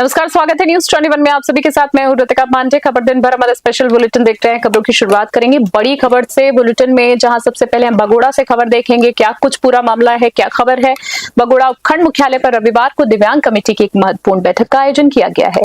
नमस्कार, स्वागत है न्यूज 21 में। आप सभी के साथ मैं हूं ऋतिका पांडे। खबर दिन भर हमारा स्पेशल बुलेटिन देखते हैं। खबरों की शुरुआत करेंगे बड़ी खबर से बुलेटिन में, जहां सबसे पहले हम बगोड़ा से खबर देखेंगे। क्या कुछ पूरा मामला है, क्या खबर है। बगोड़ा उपखंड मुख्यालय पर रविवार को दिव्यांग कमेटी की एक महत्वपूर्ण बैठक का आयोजन किया गया है।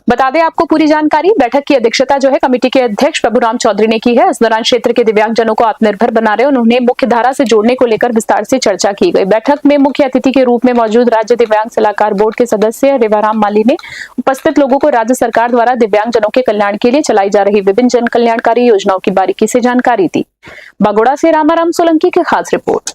बता दें आपको पूरी जानकारी। बैठक की अध्यक्षता जो है कमेटी के अध्यक्ष प्रभुराम चौधरी ने की है। इस दौरान क्षेत्र के दिव्यांगजनों को आत्मनिर्भर बना रहे और उन्हें मुख्य धारा से जोड़ने को लेकर विस्तार से चर्चा की गई। बैठक में मुख्य अतिथि के रूप में मौजूद राज्य दिव्यांग सलाहकार बोर्ड के सदस्य रेवाराम माली ने उपस्थित लोगों को राज्य सरकार द्वारा दिव्यांगजनों के कल्याण के लिए चलाई जा रही विभिन्न जन कल्याणकारी योजनाओं की बारीकी से जानकारी दी। बगोड़ा से रामाराम सोलंकी की खास रिपोर्ट।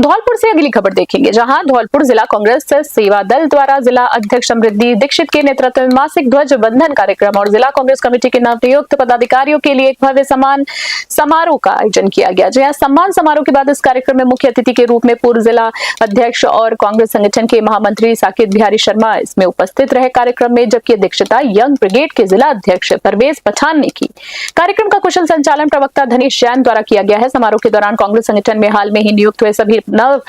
धौलपुर से अगली खबर देखेंगे, जहां धौलपुर जिला कांग्रेस सेवा दल द्वारा जिला अध्यक्ष समृद्धि दीक्षित के नेतृत्व में मासिक ध्वज बंधन कार्यक्रम और जिला कांग्रेस कमेटी के नवनियुक्त पदाधिकारियों के लिए एक भव्य सम्मान समारोह का आयोजन किया गया। जहां सम्मान समारोह के बाद इस कार्यक्रम में मुख्य अतिथि के रूप में पूर्व जिला अध्यक्ष और कांग्रेस संगठन के महामंत्री साकेत बिहारी शर्मा इसमें उपस्थित रहे कार्यक्रम में, जबकि अध्यक्षता यंग ब्रिगेड के जिला अध्यक्ष परवेज पठान ने की। कार्यक्रम का कुशल संचालन प्रवक्ता धनीश जैन द्वारा किया गया है। समारोह के दौरान कांग्रेस संगठन में हाल में ही नियुक्त हुए सभी नव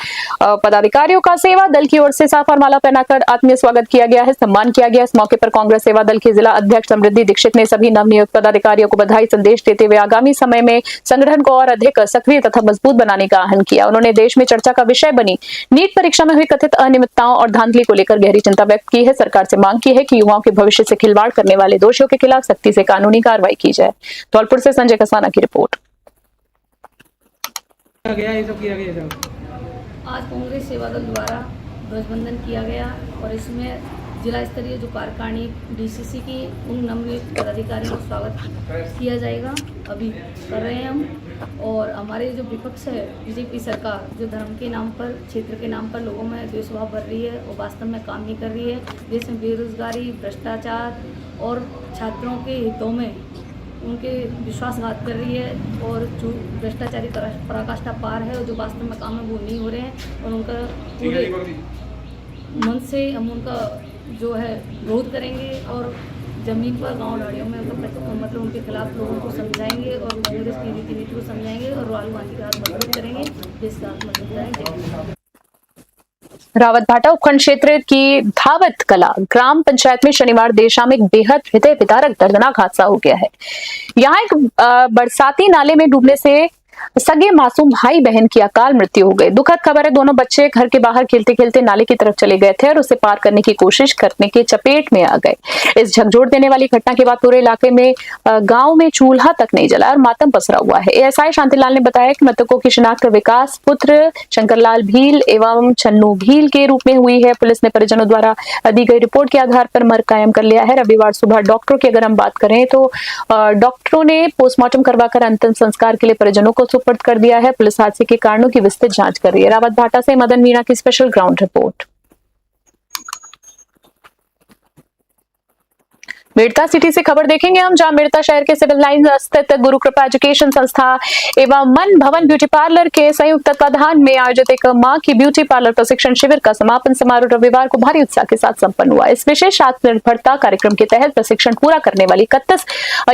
पदाधिकारियों का सेवा दल की ओर से साफ और माला पहनाकर आत्मीय स्वागत किया गया है, सम्मान किया गया। इस मौके पर कांग्रेस सेवा दल के जिला अध्यक्ष समृद्धि दीक्षित ने सभी नवनियुक्त पदाधिकारियों को बधाई संदेश देते हुए आगामी समय में संगठन को और अधिक सक्रिय तथा मजबूत बनाने का आह्वान किया। उन्होंने देश में चर्चा का विषय बनी नीट परीक्षा में हुई कथित अनियमितताओं और धांधली को लेकर गहरी चिंता व्यक्त की है। सरकार से मांग की है कि युवाओं के भविष्य से खिलवाड़ करने वाले दोषियों के खिलाफ सख्ती से कानूनी कार्रवाई की जाए। धौलपुर से संजय कसाना की रिपोर्ट। आज कांग्रेस सेवा दल द्वारा ध्वजबंधन किया गया और इसमें जिला स्तरीय जो कार्यकारिणी डीसीसी की उन नवनियुक्त पदाधिकारियों का स्वागत किया जाएगा। अभी कर रहे हैं हम। और हमारे जो विपक्ष है बीजेपी सरकार, जो धर्म के नाम पर, क्षेत्र के नाम पर लोगों में द्वेषभाव भर रही है और वास्तव में काम नहीं कर रही है। देश में बेरोजगारी, भ्रष्टाचार और छात्रों के हितों में उनके विश्वासघात कर रही है और जो भ्रष्टाचारी पराकाष्ठा पार है और जो वास्तव में काम है वो नहीं हो रहे हैं। और उनका पूरे मन से हम उनका जो है विरोध करेंगे और जमीन पर गांव लाड़ियों में मतलब उनके खिलाफ लोगों को समझाएंगे और कांग्रेस की रीति नीति को समझाएंगे और राहुल गांधी का हाथ मजबूत करेंगे, देश का हाथ मजबूत करेंगे। रावत भाटा उपखंड क्षेत्र की धावत कला ग्राम पंचायत में शनिवार देर शाम एक बेहद हृदय विदारक दर्दनाक हादसा हो गया है। यहाँ एक बरसाती नाले में डूबने से सगे मासूम भाई बहन की अकाल मृत्यु हो गई। दुखद खबर है, दोनों बच्चे घर के बाहर खेलते खेलते नाले की तरफ चले गए थे और उसे पार करने की कोशिश करने के चपेट में आ गए। इस झकझोर देने वाली घटना के बाद पूरे इलाके में गांव में चूल्हा तक नहीं जला और मातम पसरा हुआ है। एएसआई शांतिलाल ने बताया कि मृतकों की शिनाख्त विकास पुत्र शंकरलाल भील एवं चन्नू भील के रूप में हुई है। पुलिस ने परिजनों द्वारा दी गई रिपोर्ट के आधार पर मर्ग कायम कर लिया है। रविवार सुबह डॉक्टरों की अगर हम बात करें तो डॉक्टरों ने पोस्टमार्टम करवाकर अंतिम संस्कार के लिए परिजनों को सुपुर्द कर दिया है। पुलिस हादसे के कारणों की विस्तृत जांच कर रही है। रावत भाटा से मदन मीणा की special ground report. Merta city से खबर देखेंगे हम, जहां मेड़ता शहर के सिविल लाइन स्थित गुरु कृपा एजुकेशन संस्था एवं मन भवन ब्यूटी पार्लर के संयुक्त तत्वाधान में आयोजित एक मां की ब्यूटी पार्लर प्रशिक्षण शिविर का समापन समारोह रविवार को भारी उत्साह के साथ संपन्न हुआ। इस विशेष आत्मनिर्भरता कार्यक्रम के तहत प्रशिक्षण पूरा करने वाली 31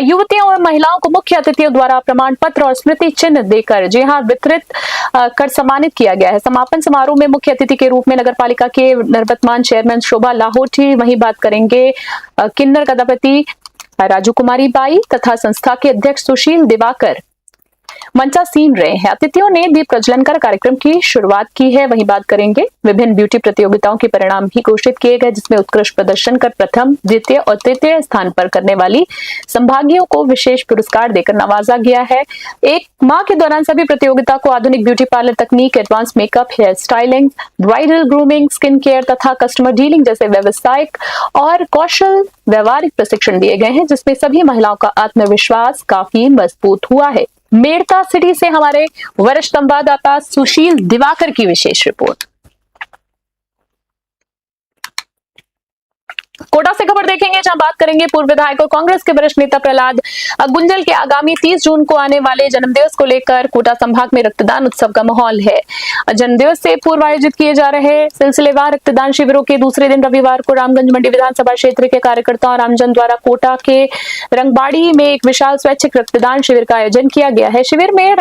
युवतियों और महिलाओं को मुख्य अतिथियों द्वारा प्रमाण पत्र और स्मृति चिन्ह देकर वितरित कर सम्मानित किया गया है। समापन समारोह में मुख्य अतिथि के रूप में नगर पालिका के निवर्तमान चेयरमैन शोभा लाहोटी, वहीं बात करेंगे किन्नर कदापति राजू कुमारी बाई तथा संस्था के अध्यक्ष सुशील दिवाकर मंचासीन रहे हैं। अतिथियों ने दीप प्रज्वलन कर कार्यक्रम की शुरुआत की है। वहीं बात करेंगे विभिन्न ब्यूटी प्रतियोगिताओं के परिणाम भी घोषित किए गए, जिसमें उत्कृष्ट प्रदर्शन कर प्रथम, द्वितीय और तृतीय स्थान पर करने वाली संभागियों को विशेष पुरस्कार देकर नवाजा गया है। एक माह के दौरान सभी प्रतियोगिता को आधुनिक ब्यूटी पार्लर तकनीक, advance makeup, hair styling, bridal grooming, skin care तथा कस्टमर डीलिंग जैसे व्यवसायिक और कौशल व्यवहारिक प्रशिक्षण दिए गए हैं, जिसमें सभी महिलाओं का आत्मविश्वास काफी मजबूत हुआ है। मेड़ता सिटी से हमारे वरिष्ठ संवाददाता सुशील दिवाकर की विशेष रिपोर्ट। कोटा से खबर देखेंगे, जहां बात करेंगे पूर्व विधायक और कांग्रेस के वरिष्ठ नेता प्रहलाद गुंजल के आगामी 30 जून को आने वाले जन्मदिवस को लेकर कोटा संभाग में रक्तदान उत्सव का माहौल है। जन्मदिवस से पूर्व आयोजित किए जा रहे सिलसिलेवार रक्तदान शिविरों के दूसरे दिन रविवार को रामगंज मंडी विधानसभा क्षेत्र के कार्यकर्ताओं और आमजन द्वारा कोटा के रंगबाड़ी में एक विशाल स्वैच्छिक रक्तदान शिविर का आयोजन किया गया है। शिविर में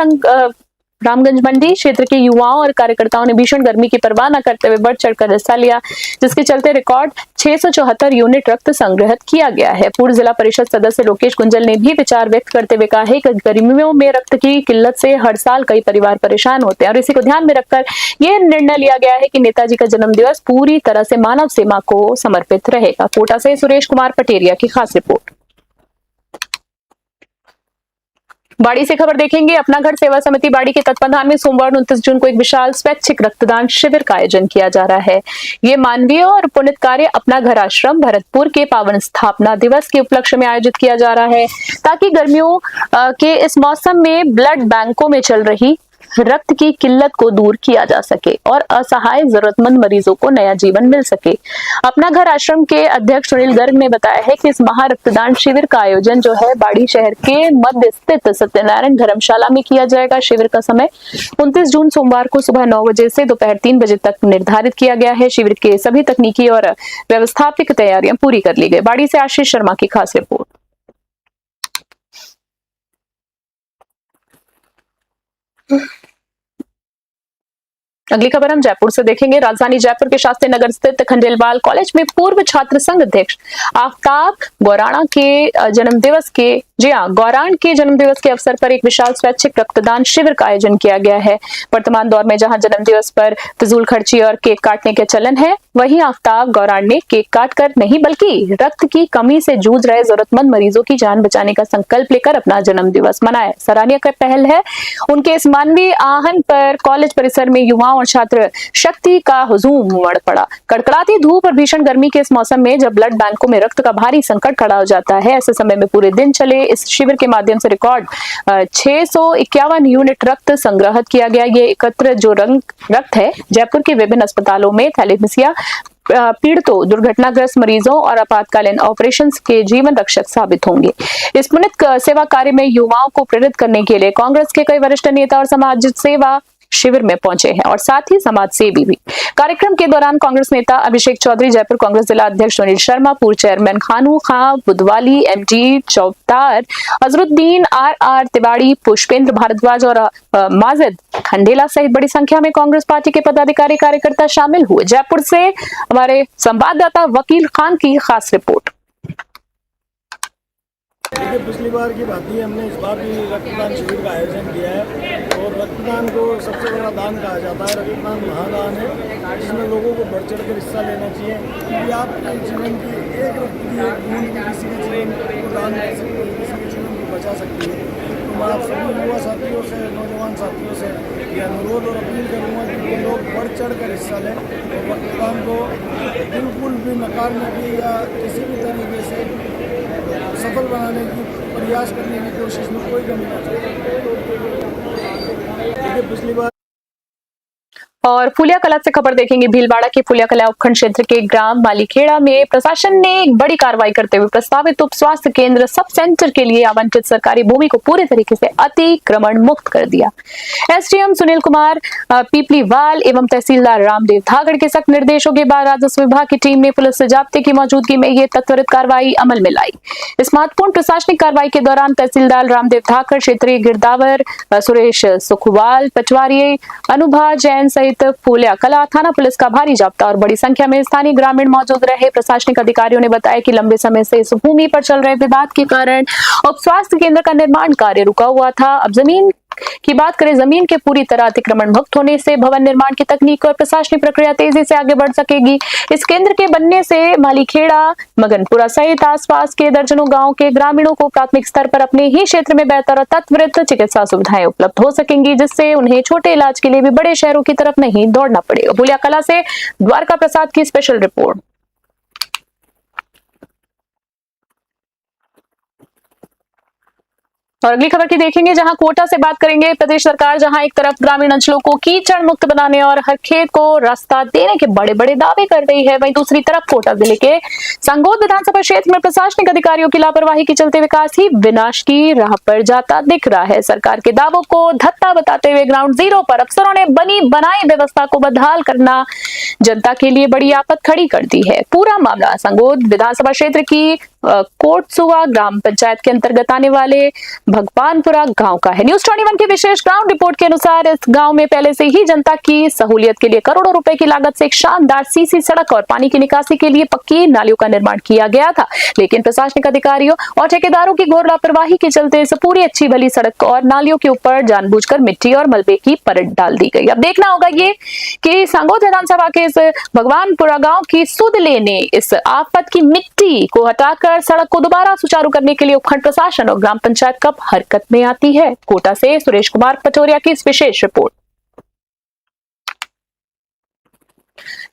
रामगंज मंडी क्षेत्र के युवाओं और कार्यकर्ताओं ने भीषण गर्मी की परवाह न करते हुए बढ़ चढ़कर हिस्सा लिया, जिसके चलते रिकॉर्ड 674 यूनिट रक्त संग्रहित किया गया है। पूर्व जिला परिषद सदस्य लोकेश गुंजल ने भी विचार व्यक्त करते हुए कहा है कि गर्मियों में रक्त की किल्लत से हर साल कई परिवार परेशान होते हैं और इसी को ध्यान में रखकर यह निर्णय लिया गया है कि नेताजी का जन्मदिवस पूरी तरह से मानव सेवा को समर्पित रहेगा। कोटा से सुरेश कुमार पटेरिया की खास रिपोर्ट। बाड़ी से खबर देखेंगे। अपना घर सेवा समिति बाड़ी के तत्वाधान में सोमवार 29 जून को एक विशाल स्वैच्छिक रक्तदान शिविर का आयोजन किया जा रहा है। ये मानवीय और पुण्य कार्य अपना घर आश्रम भरतपुर के पावन स्थापना दिवस के उपलक्ष्य में आयोजित किया जा रहा है, ताकि गर्मियों के इस मौसम में ब्लड बैंकों में चल रही रक्त की किल्लत को दूर किया जा सके और असहाय जरूरतमंद मरीजों को नया जीवन मिल सके। अपना घर आश्रम के अध्यक्ष सुनील गर्ग ने बताया है कि इस महा रक्तदान शिविर का आयोजन जो है बाड़ी शहर के मध्य स्थित सत्यनारायण धर्मशाला में किया जाएगा। शिविर का समय 29 जून सोमवार को सुबह 9 बजे से दोपहर 3 बजे तक निर्धारित किया गया है। शिविर के सभी तकनीकी और व्यवस्थापक तैयारियां पूरी कर ली गई। बाड़ी से आशीष शर्मा की खास रिपोर्ट। अगली खबर हम जयपुर से देखेंगे। राजधानी जयपुर के शास्त्री नगर स्थित खंडेलवाल कॉलेज में पूर्व छात्र संघ अध्यक्ष आफ्ताब गौराणा के जन्मदिवस के अवसर पर एक विशाल स्वैच्छिक रक्तदान शिविर का आयोजन किया गया है। वर्तमान दौर में जहां जन्मदिवस पर फिजूल खर्ची और केक काटने के चलन है, वहीं आफ्ताब गौराण ने केक काटकर नहीं बल्कि रक्त की कमी से जूझ रहे जरूरतमंद मरीजों की जान बचाने का संकल्प लेकर अपना जन्मदिवस मनाया। सराहनीय पहल है। उनके इस मानवीय आहन पर कॉलेज परिसर में युवाओं और छात्र शक्ति का हुजूम उमड़ पड़ा। कड़कड़ाती धूप और भीषण गर्मी के इस मौसम में जब ब्लड बैंकों में रक्त का भारी संकट खड़ा हो जाता है, ऐसे समय में पूरे दिन चले इस शिविर के माध्यम से रिकॉर्ड 651 यूनिट रक्त संग्रहित किया गया। ये एकत्र जो रक्त है जयपुर के विभिन्न अस्पतालों में थैलेसीमिया पीड़ितों, दुर्घटनाग्रस्त मरीजों और आपातकालीन ऑपरेशंस के जीवन रक्षक साबित होंगे। इस पुनित सेवा कार्य में युवाओं को प्रेरित करने के लिए कांग्रेस के कई वरिष्ठ नेता और समाज सेवा शिविर में पहुंचे हैं और साथ ही समाज सेवी भी। कार्यक्रम के दौरान कांग्रेस नेता अभिषेक चौधरी, जयपुर कांग्रेस जिला अध्यक्ष सुनील शर्मा, पूर्व चेयरमैन खानू खां बुधवाली, एमडी चौबदार, अजरुद्दीन, आर तिवाड़ी, पुष्पेंद्र भारद्वाज और माजिद खंडेला सहित बड़ी संख्या में कांग्रेस पार्टी के पदाधिकारी कार्यकर्ता शामिल हुए। जयपुर से हमारे संवाददाता वकील खान की खास रिपोर्ट। देखिए, पिछली बार की बात ही हमने इस बार भी रक्तदान शिविर का आयोजन किया है और रक्तदान को सबसे बड़ा दान कहा जाता है। रक्तदान महादान है, जिसमें लोगों को बढ़ चढ़ कर हिस्सा लेना चाहिए, क्योंकि आपके जीवन की एक रक्त की एक बूंद भी किसी के जीवन को दान कर सकती है, किसी के जीवन को बचा सकती है। तो मैं आप सभी युवा साथियों से, नौजवान साथियों से ये अनुरोध और अपील करूँगा कि वो लोग बढ़ चढ़ कर हिस्सा लें और रक्तदान को बिल्कुल भी नकारने की या किसी भी तरीके से सफल बनाने की प्रयास करने की कोशिश में कोई कमी ना चाहिए। देखिए, पिछली बार और फुलिया कला से खबर देखेंगे। भीलवाड़ा के फुलिया कला उपखंड क्षेत्र के ग्राम मालीखेड़ा में प्रशासन ने एक बड़ी कार्रवाई करते हुए प्रस्तावित उप स्वास्थ्य केंद्र सब सेंटर के लिए आवंटित सरकारी भूमि को पूरे तरीके से अतिक्रमण मुक्त कर दिया। एसडीएम सुनील कुमार पीपलीवाल एवं तहसीलदार रामदेव धागड़ के सख्त निर्देशों के बाद राजस्व विभाग की टीम ने पुलिस जाब्ते की मौजूदगी में ये त्वरित कार्रवाई अमल में लाई। इस महत्वपूर्ण प्रशासनिक कार्रवाई के दौरान तहसीलदार रामदेव धागड़, क्षेत्रीय गिरदावर सुरेश सुखवाल, पटवारी अनुभा जैन सहित फुलिया कला थाना पुलिस का भारी जाब्ता और बड़ी संख्या में स्थानीय ग्रामीण मौजूद रहे। प्रशासनिक अधिकारियों ने बताया कि लंबे समय से इस भूमि पर चल रहे विवाद के कारण उप स्वास्थ्य केंद्र का निर्माण कार्य रुका हुआ था। अब जमीन की बात करें, जमीन के पूरी तरह अतिक्रमण मुक्त होने से भवन निर्माण की तकनीक और प्रशासनिक प्रक्रिया तेजी से आगे बढ़ सकेगी। इस केंद्र के बनने से मालीखेड़ा, मगनपुरा सहित आसपास के दर्जनों गांव के ग्रामीणों को प्राथमिक स्तर पर अपने ही क्षेत्र में बेहतर और त्वरित चिकित्सा सुविधाएं उपलब्ध हो सकेंगी, जिससे उन्हें छोटे इलाज के लिए भी बड़े शहरों की तरफ नहीं दौड़ना पड़ेगा। फुलिया कला से द्वारका प्रसाद की स्पेशल रिपोर्ट। और अगली खबर की देखेंगे, जहां कोटा से बात करेंगे। प्रदेश सरकार जहां एक तरफ ग्रामीण अंचलों को कीचड़ मुक्त बनाने और हर खेत को रास्ता देने के बड़े बड़े दावे कर रही है, वहीं दूसरी तरफ कोटा जिले के संगोद विधानसभा क्षेत्र में प्रशासनिक अधिकारियों की लापरवाही के चलते विकास ही विनाश की राह पर जाता दिख रहा है। सरकार के दावों को धत्ता बताते हुए ग्राउंड जीरो पर अफसरों ने बनी बनाई व्यवस्था को बदहाल करना जनता के लिए बड़ी आफत खड़ी कर दी है। पूरा मामला संगोद विधानसभा क्षेत्र की कोटसुआ ग्राम पंचायत के अंतर्गत आने वाले भगवानपुरा गांव का है। न्यूज 21 की विशेष ग्राउंड रिपोर्ट के अनुसार इस गांव में पहले से ही जनता की सहूलियत के लिए करोड़ों रुपए की लागत से एक शानदार सीसी सड़क और पानी की निकासी के लिए पक्की नालियों का निर्माण किया गया था, लेकिन प्रशासनिक अधिकारियों और ठेकेदारों की घोर लापरवाही के चलते इस पूरी अच्छी भली सड़क और नालियों के ऊपर जानबूझकर मिट्टी और मलबे की परत डाल दी गई। अब देखना होगा ये कि सांगोद विधानसभा के इस भगवानपुरा गांव की सुध लेने इस आफत की मिट्टी को हटाकर सड़क को दोबारा सुचारू करने के लिए उपखंड प्रशासन और ग्राम पंचायत कब हरकत में आती है। कोटा से सुरेश कुमार पटोरिया की इस विशेष रिपोर्ट।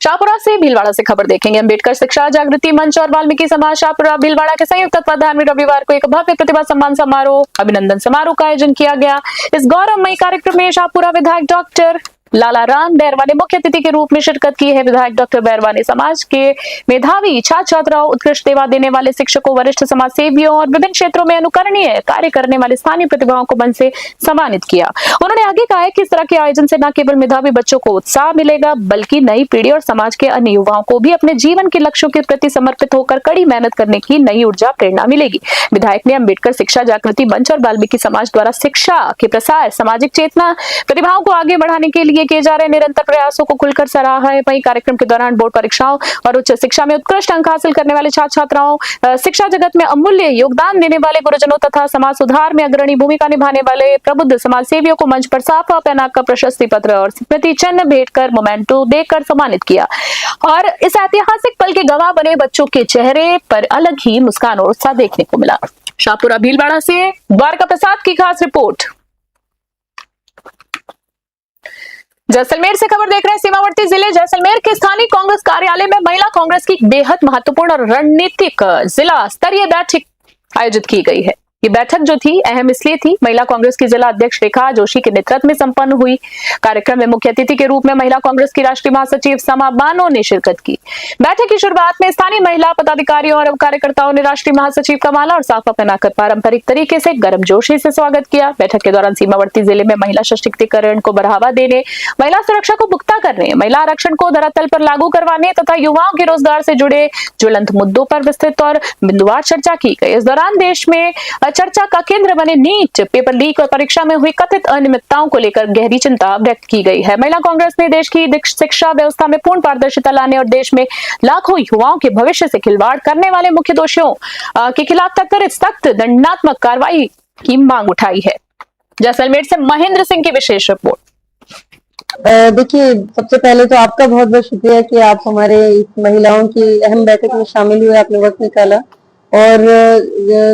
शाहपुरा से भीलवाड़ा से खबर देखेंगे। अंबेडकर शिक्षा जागृति मंच और वाल्मीकि समाज शाहपुरा भीलवाड़ा के संयुक्त तत्वाधान में रविवार को एक भव्य प्रतिभा सम्मान समारोह अभिनंदन समारोह का आयोजन किया गया। इस गौरवमयी कार्यक्रम में शाहपुरा विधायक डॉक्टर लाला राम बैरवा ने मुख्य अतिथि के रूप में शिरकत की है। विधायक डॉक्टर बैरवा ने समाज के मेधावी छात्र छात्राओं, उत्कृष्ट सेवा देने वाले शिक्षकों, वरिष्ठ समाज सेवियों और विभिन्न क्षेत्रों में अनुकरणीय कार्य करने वाले स्थानीय प्रतिभाओं को मंच से सम्मानित किया। उन्होंने आगे कहा है कि इस तरह के आयोजन से न केवल मेधावी बच्चों को उत्साह मिलेगा, बल्कि नई पीढ़ी और समाज के अन्य युवाओं को भी अपने जीवन के लक्ष्यों के प्रति समर्पित होकर कड़ी मेहनत करने की नई ऊर्जा प्रेरणा मिलेगी। विधायक ने अंबेडकर शिक्षा जागृति मंच और वाल्मीकि समाज द्वारा शिक्षा के प्रसार, सामाजिक चेतना, प्रतिभाओं को आगे बढ़ाने के लिए किए जा रहे निरंतर प्रयासों को खुलकर सराहा है। वहीं कार्यक्रम के दौरान बोर्ड परीक्षाओं और उच्च शिक्षा में उत्कृष्ट अंक हासिल करने वाले छात्र छात्राओं, शिक्षा जगत में अमूल्य योगदान देने वाले गुरुजनों तथा समाज सुधार में अग्रणी भूमिका निभाने वाले प्रबुद्ध समाज सेवियों को मंच पर साफा पहना कर प्रशस्ति पत्र और स्मृति चिन्ह भेंट कर मोमेंटो देकर सम्मानित किया। और इस ऐतिहासिक पल के गवाह बने बच्चों के चेहरे पर अलग ही मुस्कान और उत्साह देखने को मिला। शाहपुरा भीलवाड़ा से द्वारका प्रसाद की खास रिपोर्ट। जैसलमेर से खबर देख रहे हैं। सीमावर्ती जिले जैसलमेर के स्थानीय कांग्रेस कार्यालय में महिला कांग्रेस की बेहद महत्वपूर्ण और रणनीतिक जिला स्तरीय बैठक आयोजित की गई है। ये बैठक जो थी अहम इसलिए थी, महिला कांग्रेस की जिला अध्यक्ष रेखा जोशी के नेतृत्व में संपन्न हुई। कार्यक्रम में मुख्य अतिथि के रूप में महिला कांग्रेस की राष्ट्रीय महासचिव समा बानो ने शिरकत की। बैठक की शुरुआत में स्थानीय महिला पदाधिकारियों और कार्यकर्ताओं ने राष्ट्रीय महासचिव का माला और साफा पहनाकर पारंपरिक तरीके से गर्मजोशी से स्वागत किया। बैठक के दौरान सीमावर्ती जिले में महिला सशक्तिकरण को बढ़ावा देने, महिला सुरक्षा को पुख्ता करने, महिला आरक्षण को धरातल पर लागू करवाने तथा युवाओं के रोजगार से जुड़े ज्वलंत मुद्दों पर विस्तृत और बिंदुवार चर्चा की गई। इस दौरान देश में चर्चा का केंद्र बने नीट पेपर लीक और परीक्षा में हुई कथित अनियमितताओं को लेकर गहरी चिंता व्यक्त की गई है। महिला कांग्रेस ने देश की शिक्षा व्यवस्था में पूर्ण पारदर्शिता लाने और देश में लाखों युवाओं के भविष्य से खिलवाड़ करने वाले मुख्य दोषियों के खिलाफ त्वरित सख्त दंडात्मक कार्रवाई की मांग उठाई है। जैसलमेर से महेंद्र सिंह की विशेष रिपोर्ट। देखिए, सबसे पहले तो आपका बहुत बहुत शुक्रिया कि आप हमारे इस महिलाओं की अहम बैठक में शामिल हुए, आपने वक्त निकाला। और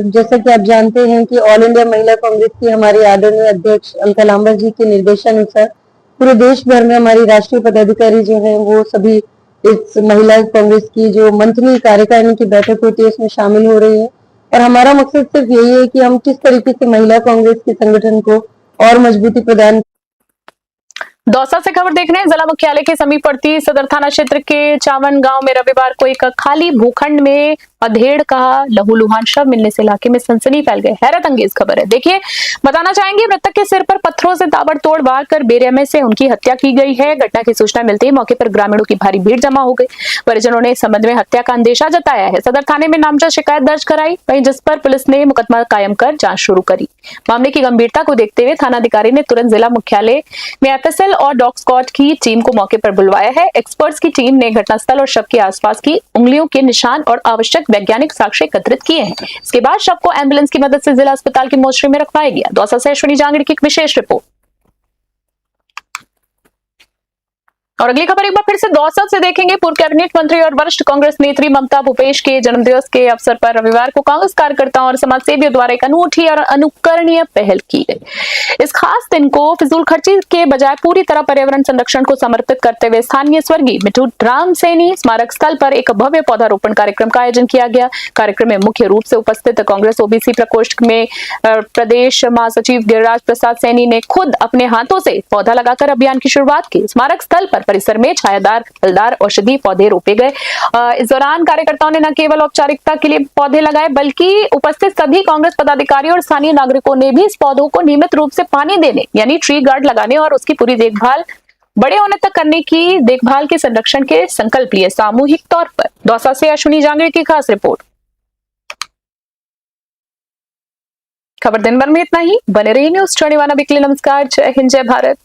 जैसा कि आप जानते हैं कि ऑल इंडिया महिला कांग्रेस की हमारी आदरणीय अध्यक्ष अलका लांबा जी के निर्देशानुसार पूरे देश भर में हमारी राष्ट्रीय पदाधिकारी जो हैं वो सभी इस महिला कांग्रेस की जो मंथली कार्यकारिणी की बैठक होती है उसमें शामिल हो रही है। और हमारा मकसद सिर्फ यही है कि हम किस तरीके से महिला कांग्रेस के संगठन को और मजबूती प्रदान। दौसा से खबर देख रहे हैं। जिला मुख्यालय के समीप पड़ती सदर थाना क्षेत्र के चावन गांव में रविवार को एक खाली भूखंड में अधेड़ का लहूलुहान शव मिलने से इलाके में सनसनी फैल गई। हैरत अंगेज खबर है। देखिए, बताना चाहेंगे, मृतक के सिर पर पत्थरों से ताबड़तोड़ वार कर बेरहमी से उनकी हत्या की गई है। घटना की सूचना मिलते ही मौके पर ग्रामीणों की भारी भीड़ जमा हो गई। परिजनों ने इस संबंध में हत्या का अंदेशा जताया है। सदर थाने में नामजद शिकायत दर्ज कराई, वहीं जिस पर पुलिस ने मुकदमा कायम कर जांच शुरू करी। मामले की गंभीरता को देखते हुए थानाधिकारी ने तुरंत जिला मुख्यालय में एफएसएल और डॉग स्क्वाड की टीम को मौके पर बुलवाया है। एक्सपर्ट्स की टीम ने घटनास्थल और शव के आसपास की उंगलियों के निशान और आवश्यक वैज्ञानिक साक्ष्य एकत्रित किए हैं। इसके बाद शव को एम्बुलेंस की मदद से जिला अस्पताल की मोर्चरी में रखवाया गया। दौसा से अश्विनी जांगड़ी की एक विशेष रिपोर्ट। और अगली खबर एक बार फिर से दौसा से देखेंगे। पूर्व कैबिनेट मंत्री और वरिष्ठ कांग्रेस नेत्री ममता भूपेश के जन्मदिवस के अवसर पर रविवार को कांग्रेस कार्यकर्ताओं और समाज सेवियों द्वारा एक अनूठी और अनुकरणीय पहल की गई। इस खास दिन को फिजूल खर्ची के बजाय पूरी तरह पर्यावरण संरक्षण को समर्पित करते हुए स्थानीय स्वर्गीय मिठू राम सैनी स्मारक स्थल पर एक भव्य पौधारोपण कार्यक्रम का आयोजन किया गया। कार्यक्रम में मुख्य रूप से उपस्थित कांग्रेस ओबीसी प्रकोष्ठ में प्रदेश महासचिव गिरिराज प्रसाद सैनी ने खुद अपने हाथों से पौधा लगाकर अभियान की शुरुआत की। स्मारक स्थल पर परिसर में छायादार फलदार औषधि पौधे रोपे गए। इस दौरान कार्यकर्ताओं ने न केवल औपचारिकता के लिए पौधे लगाए, बल्कि उपस्थित सभी कांग्रेस पदाधिकारियों और स्थानीय नागरिकों ने भी इस पौधों को नियमित रूप से पानी देने यानी ट्री गार्ड लगाने और उसकी पूरी देखभाल बड़े होने तक करने की देखभाल के संरक्षण के संकल्प लिए सामूहिक तौर पर। दौसा से अश्विनी जांगड़ी की खास रिपोर्ट। खबर दिन भर में इतना ही। बने रहिए न्यूज़ 21 वीकली। नमस्कार, जय हिंद, जय भारत।